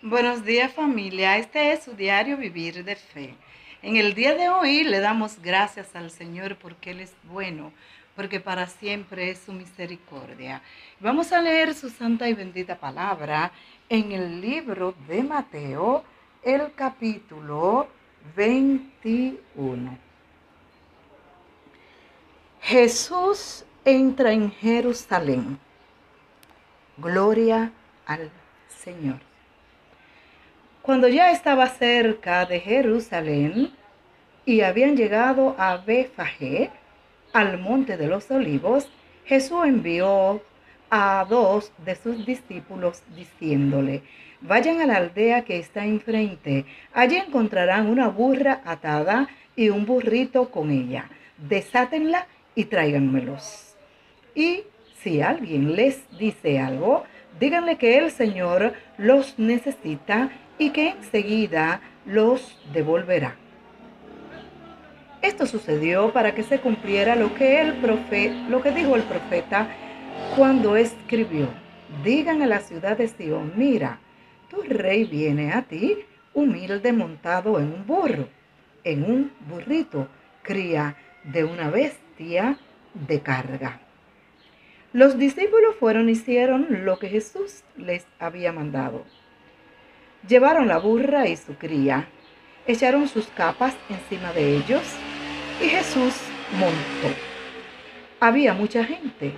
Buenos días familia, este es su diario Vivir de Fe. En el día de hoy le damos gracias al Señor porque Él es bueno, porque para siempre es su misericordia. Vamos a leer su santa y bendita palabra en el libro de Mateo, el capítulo 21. Jesús entra en Jerusalén. Gloria al Señor. Cuando ya estaba cerca de Jerusalén y habían llegado a Betfagé, al monte de los olivos, Jesús envió a dos de sus discípulos diciéndole: vayan a la aldea que está enfrente, allí encontrarán una burra atada y un burrito con ella. Desátenla y tráiganmelos. Y si alguien les dice algo, díganle que el Señor los necesita y que enseguida los devolverá. Esto sucedió para que se cumpliera lo que dijo el profeta cuando escribió: digan a la ciudad de Sion, mira, tu rey viene a ti, humilde, montado en un burro, en un burrito, cría de una bestia de carga. Los discípulos fueron y hicieron lo que Jesús les había mandado. Llevaron la burra y su cría, echaron sus capas encima de ellos y Jesús montó. Había mucha gente.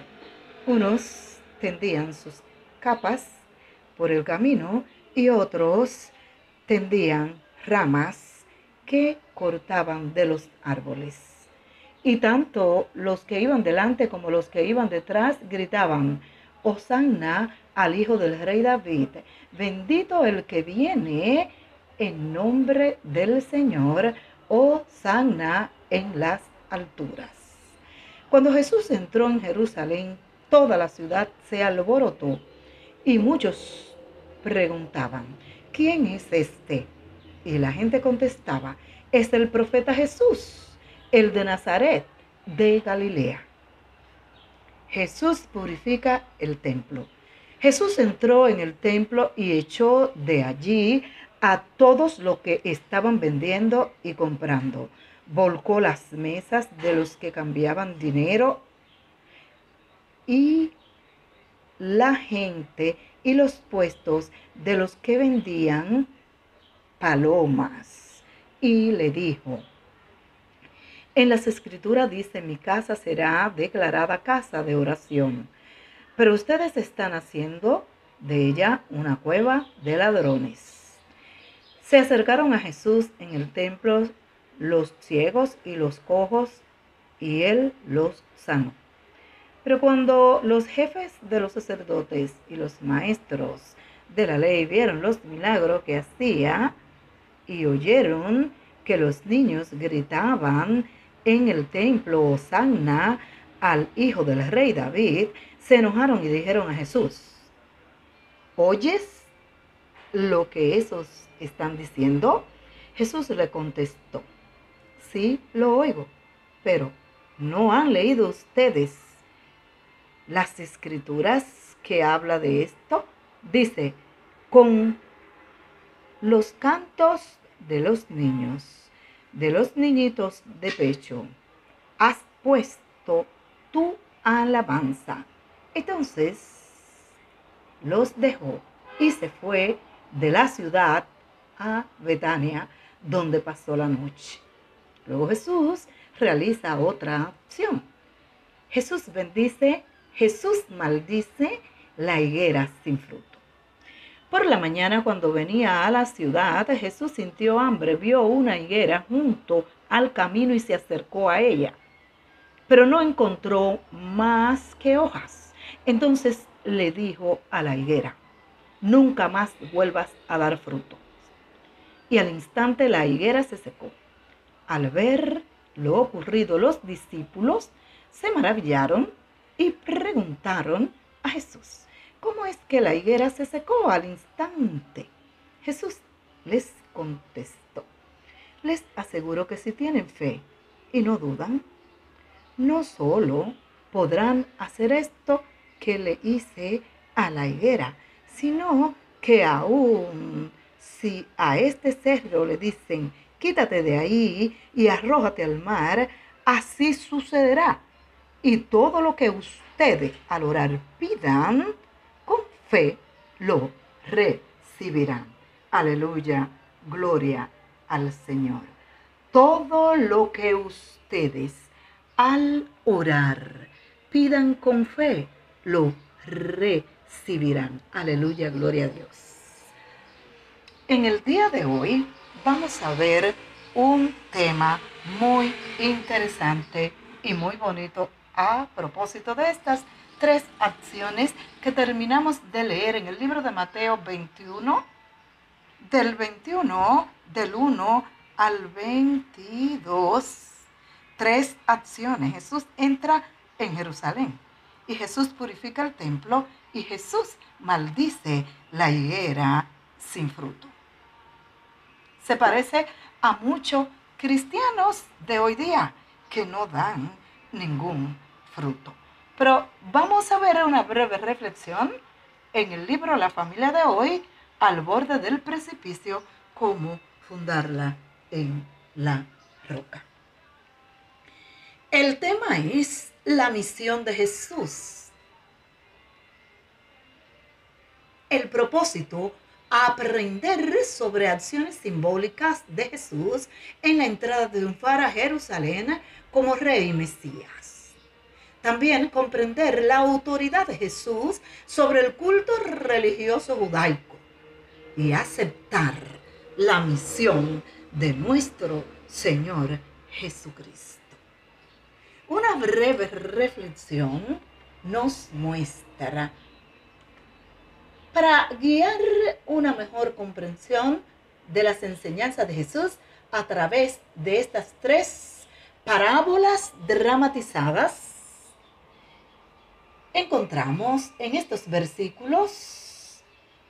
Unos tendían sus capas por el camino y otros tendían ramas que cortaban de los árboles. Y tanto los que iban delante como los que iban detrás gritaban: Hosanna al Hijo del Rey David, bendito el que viene en nombre del Señor, Hosanna en las alturas. Cuando Jesús entró en Jerusalén, toda la ciudad se alborotó y muchos preguntaban: ¿quién es este? Y la gente contestaba: es el profeta Jesús, el de Nazaret, de Galilea. Jesús purifica el templo. Jesús entró en el templo y echó de allí a todos los que estaban vendiendo y comprando. Volcó las mesas de los que cambiaban dinero y la gente y los puestos de los que vendían palomas. Y le dijo: en las escrituras dice: mi casa será declarada casa de oración, pero ustedes están haciendo de ella una cueva de ladrones. Se acercaron a Jesús en el templo los ciegos y los cojos, y él los sanó. Pero cuando los jefes de los sacerdotes y los maestros de la ley vieron los milagros que hacía y oyeron que los niños gritaban en el templo: Hosanna al Hijo del Rey David, se enojaron y dijeron a Jesús: ¿oyes lo que esos están diciendo? Jesús le contestó: sí, lo oigo, pero ¿no han leído ustedes las escrituras que habla de esto? Dice: con los cantos de los niños, de los niñitos de pecho, has puesto tu alabanza. Entonces los dejó y se fue de la ciudad a Betania, donde pasó la noche. Luego Jesús realiza otra acción. Jesús maldice la higuera sin fruto. Por la mañana, cuando venía a la ciudad, Jesús sintió hambre, vio una higuera junto al camino y se acercó a ella, pero no encontró más que hojas. Entonces le dijo a la higuera: nunca más vuelvas a dar fruto. Y al instante la higuera se secó. Al ver lo ocurrido, los discípulos se maravillaron y preguntaron a Jesús: ¿cómo es que la higuera se secó al instante? Jesús les contestó: les aseguro que si tienen fe y no dudan, no solo podrán hacer esto que le hice a la higuera, sino que aún si a este cerro le dicen, quítate de ahí y arrójate al mar, así sucederá. Y todo lo que ustedes al orar pidan, con fe lo recibirán. Aleluya, gloria al Señor. Todo lo que ustedes al orar pidan con fe, lo recibirán. Aleluya, gloria a Dios. En el día de hoy vamos a ver un tema muy interesante y muy bonito a propósito de estas 3 acciones que terminamos de leer en el libro de Mateo 21, del 1 al 22. 3 acciones. Jesús entra en Jerusalén y Jesús purifica el templo y Jesús maldice la higuera sin fruto. Se parece a muchos cristianos de hoy día que no dan ningún fruto. Pero vamos a ver una breve reflexión en el libro La familia de hoy, al borde del precipicio, cómo fundarla en la roca. El tema es la misión de Jesús. El propósito, aprender sobre acciones simbólicas de Jesús en la entrada triunfal a Jerusalén como Rey y Mesías. También comprender la autoridad de Jesús sobre el culto religioso judaico y aceptar la misión de nuestro Señor Jesucristo. Una breve reflexión nos muestra, para guiar una mejor comprensión de las enseñanzas de Jesús a través de estas 3 parábolas dramatizadas, encontramos en estos versículos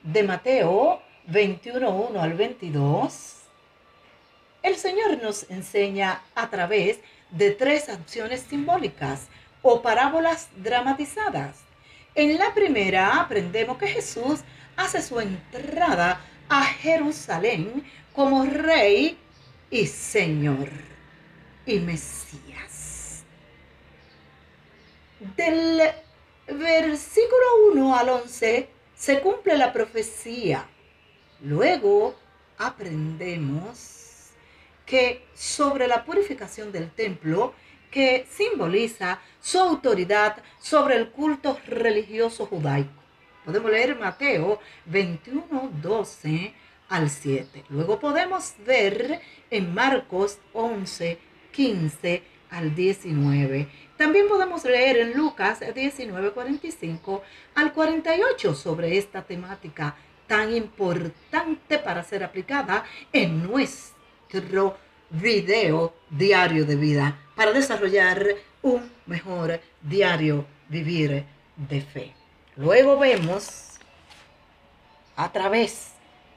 de Mateo 21, 1 al 22, el Señor nos enseña a través de 3 acciones simbólicas o parábolas dramatizadas. En la primera aprendemos que Jesús hace su entrada a Jerusalén como Rey y Señor y Mesías. Del versículo 1 al 11 se cumple la profecía. Luego aprendemos que sobre la purificación del templo, que simboliza su autoridad sobre el culto religioso judaico. Podemos leer Mateo 21, 12 al 7. Luego podemos ver en Marcos 11, 15 al 19. También podemos leer en Lucas 19, 45 al 48 sobre esta temática tan importante para ser aplicada en nuestro video diario de vida, para desarrollar un mejor diario vivir de fe. Luego vemos a través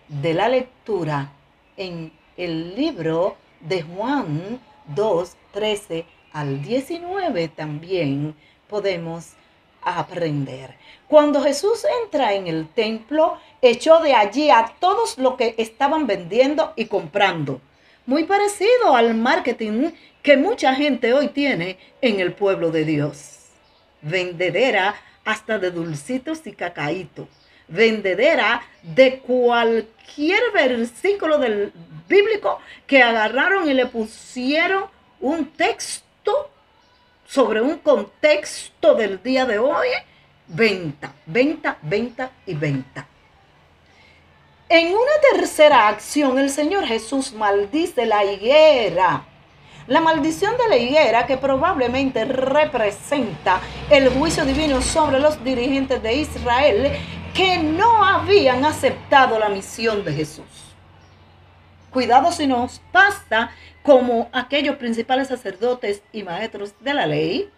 de la lectura en el libro de Juan 2, 13 al 19 también podemos aprender. Cuando Jesús entra en el templo, echó de allí a todos los que estaban vendiendo y comprando. Muy parecido al marketing que mucha gente hoy tiene en el pueblo de Dios. Vendedera hasta de dulcitos y cacaíto. Vendedera de cualquier versículo del bíblico que agarraron y le pusieron un texto sobre un contexto del día de hoy. Venta, venta, venta y venta. En una tercera acción, el Señor Jesús maldice la higuera. La maldición de la higuera, que probablemente representa el juicio divino sobre los dirigentes de Israel que no habían aceptado la misión de Jesús. Cuidado si nos pasa como aquellos principales sacerdotes y maestros de la ley,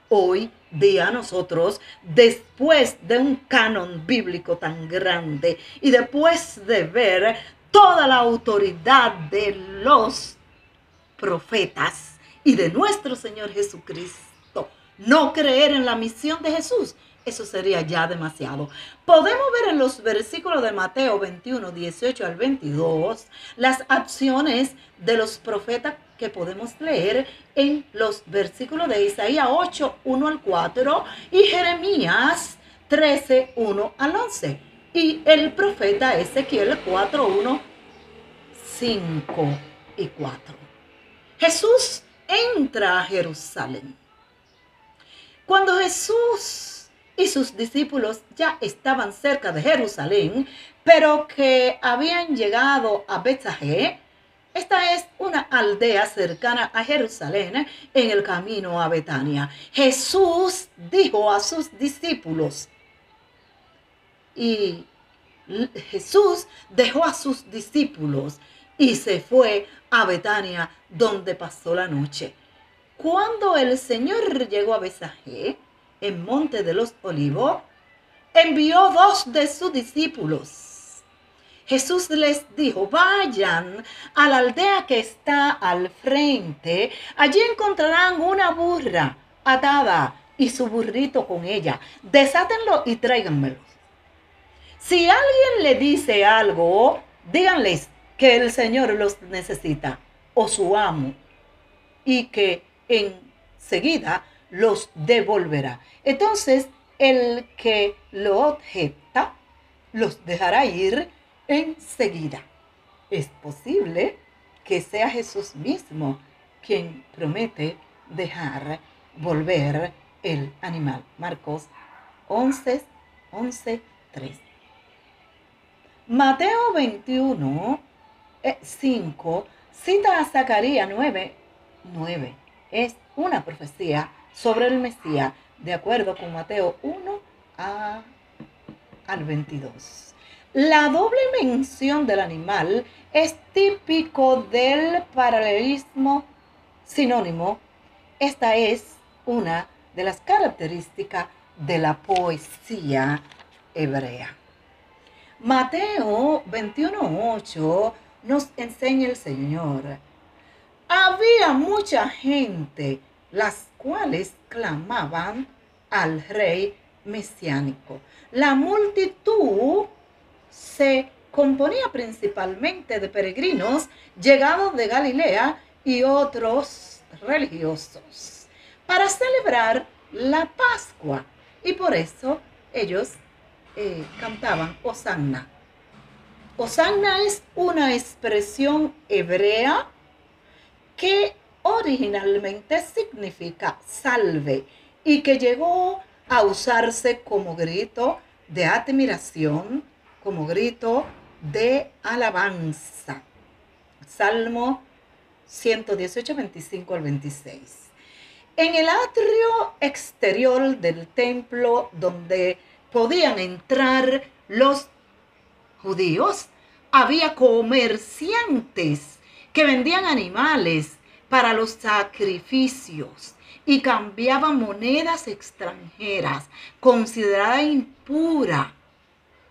hoy día nosotros, después de un canon bíblico tan grande y después de ver toda la autoridad de los profetas y de nuestro Señor Jesucristo, no creer en la misión de Jesús eso sería ya demasiado. Podemos ver en los versículos de Mateo 21, 18 al 22, las acciones de los profetas que podemos leer en los versículos de Isaías 8, 1 al 4 y Jeremías 13, 1 al 11. Y el profeta Ezequiel 4, 1, 5 y 4. Jesús entra a Jerusalén. Cuando Jesús y sus discípulos ya estaban cerca de Jerusalén, pero que habían llegado a Betfagé, esta es una aldea cercana a Jerusalén en el camino a Betania. Jesús dijo a sus discípulos, y Jesús dejó a sus discípulos y se fue a Betania, donde pasó la noche. Cuando el Señor llegó a Betfagé, en Monte de los Olivos, envió 2 de sus discípulos. Jesús les dijo, vayan a la aldea que está al frente. Allí encontrarán una burra atada y su burrito con ella. Desátenlo y tráiganmelo. Si alguien le dice algo, díganles que el Señor los necesita o su amo y que enseguida los devolverá. Entonces, el que lo objeta los dejará ir enseguida. Es posible que sea Jesús mismo quien promete dejar volver el animal. Marcos 11, 3. Mateo 21, 5 cita a Zacarías 9. Es una profecía sobre el Mesías, de acuerdo con Mateo 1 al 22. La doble mención del animal es típico del paralelismo sinónimo. Esta es una de las características de la poesía hebrea. Mateo 21:8 nos enseña el Señor. Había mucha gente, las cuales clamaban al rey mesiánico. La multitud se componía principalmente de peregrinos llegados de Galilea y otros religiosos para celebrar la Pascua. Y por eso ellos cantaban Hosanna. Hosanna es una expresión hebrea que originalmente significa salve y que llegó a usarse como grito de admiración, como grito de alabanza. Salmo 118, 25 al 26. En el atrio exterior del templo, donde podían entrar los judíos, había comerciantes que vendían animales para los sacrificios y cambiaban monedas extranjeras consideradas impura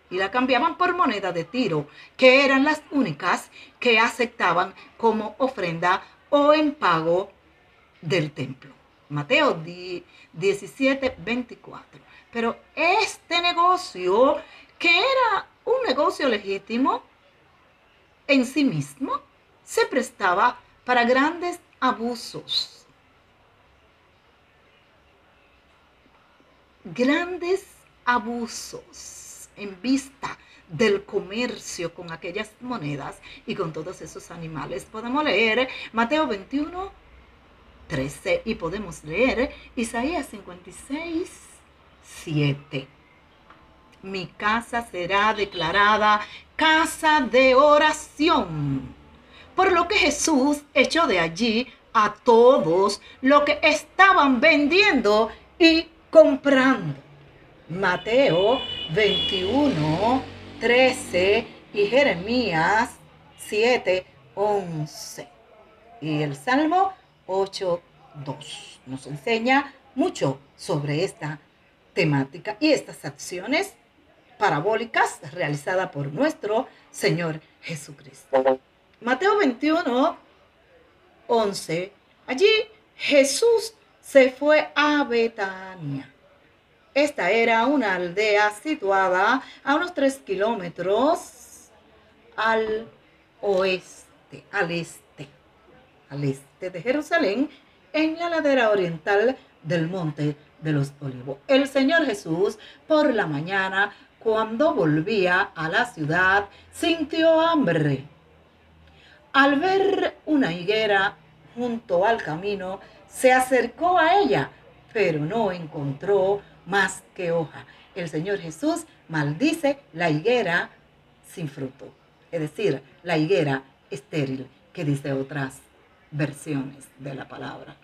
y la cambiaban por moneda de Tiro, que eran las únicas que aceptaban como ofrenda o en pago del templo. Mateo 17, 24. Pero este negocio, que era un negocio legítimo en sí mismo, se prestaba para grandes abusos. Grandes abusos en vista del comercio con aquellas monedas y con todos esos animales. Podemos leer Mateo 21, 13 y podemos leer Isaías 56, 7. Mi casa será declarada casa de oración. Por lo que Jesús echó de allí a todos los que estaban vendiendo y comprando. Mateo 21, 13 y Jeremías 7, 11. Y el Salmo 8, 2 nos enseña mucho sobre esta temática y estas acciones parabólicas realizadas por nuestro Señor Jesucristo. Mateo 21, 11. Allí Jesús se fue a Betania. Esta era una aldea situada a unos 3 kilómetros al oeste, al este de Jerusalén, en la ladera oriental del Monte de los Olivos. El Señor Jesús, por la mañana, cuando volvía a la ciudad, sintió hambre. Al ver una higuera junto al camino, se acercó a ella, pero no encontró más que hoja. El Señor Jesús maldice la higuera sin fruto, es decir, la higuera estéril, que dice otras versiones de la palabra.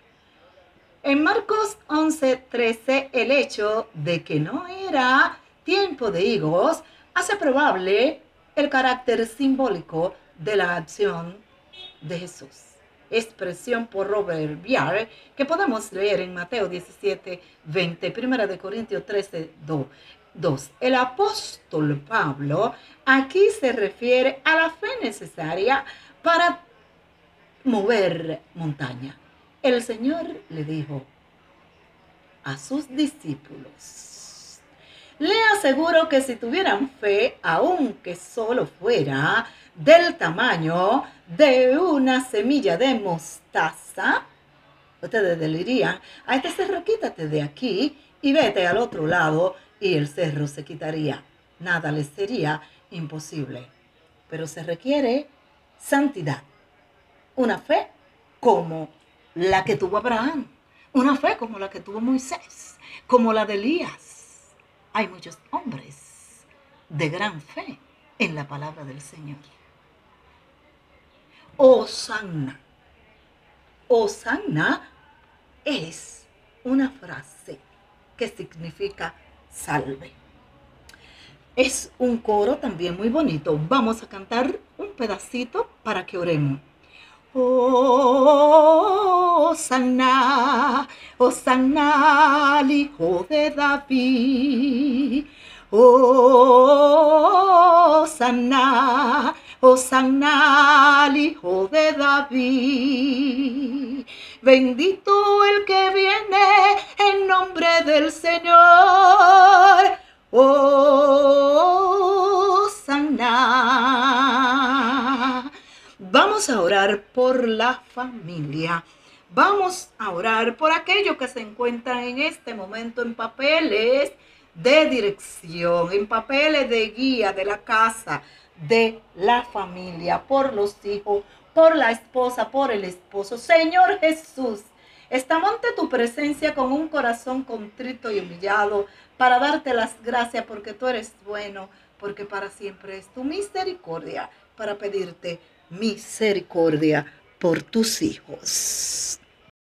En Marcos 11:13, el hecho de que no era tiempo de higos hace probable el carácter simbólico de la acción de Jesús. Expresión proverbial que podemos leer en Mateo 17:20, 1 Corintios 13:2. El apóstol Pablo aquí se refiere a la fe necesaria para mover montaña. El Señor le dijo a sus discípulos: le aseguro que si tuvieran fe, aunque solo fuera del tamaño de una semilla de mostaza, ustedes le dirían a este cerro: quítate de aquí y vete al otro lado, y el cerro se quitaría. Nada les sería imposible. Pero se requiere santidad, una fe como la que tuvo Abraham, una fe como la que tuvo Moisés, como la de Elías. Hay muchos hombres de gran fe en la palabra del Señor. Hosanna. Hosanna es una frase que significa salve. Es un coro también muy bonito. Vamos a cantar un pedacito para que oremos. Hosanna, Hosanna al Hijo de David. Hosanna, Hosanna al Hijo de David. Bendito el que viene en nombre del Señor. Hosanna. Vamos a orar por la familia. Vamos a orar por aquellos que se encuentran en este momento en papeles de dirección, en papeles de guía de la casa, de la familia, por los hijos, por la esposa, por el esposo. Señor Jesús, estamos ante tu presencia con un corazón contrito y humillado para darte las gracias porque tú eres bueno, porque para siempre es tu misericordia, para pedirte misericordia por tus hijos.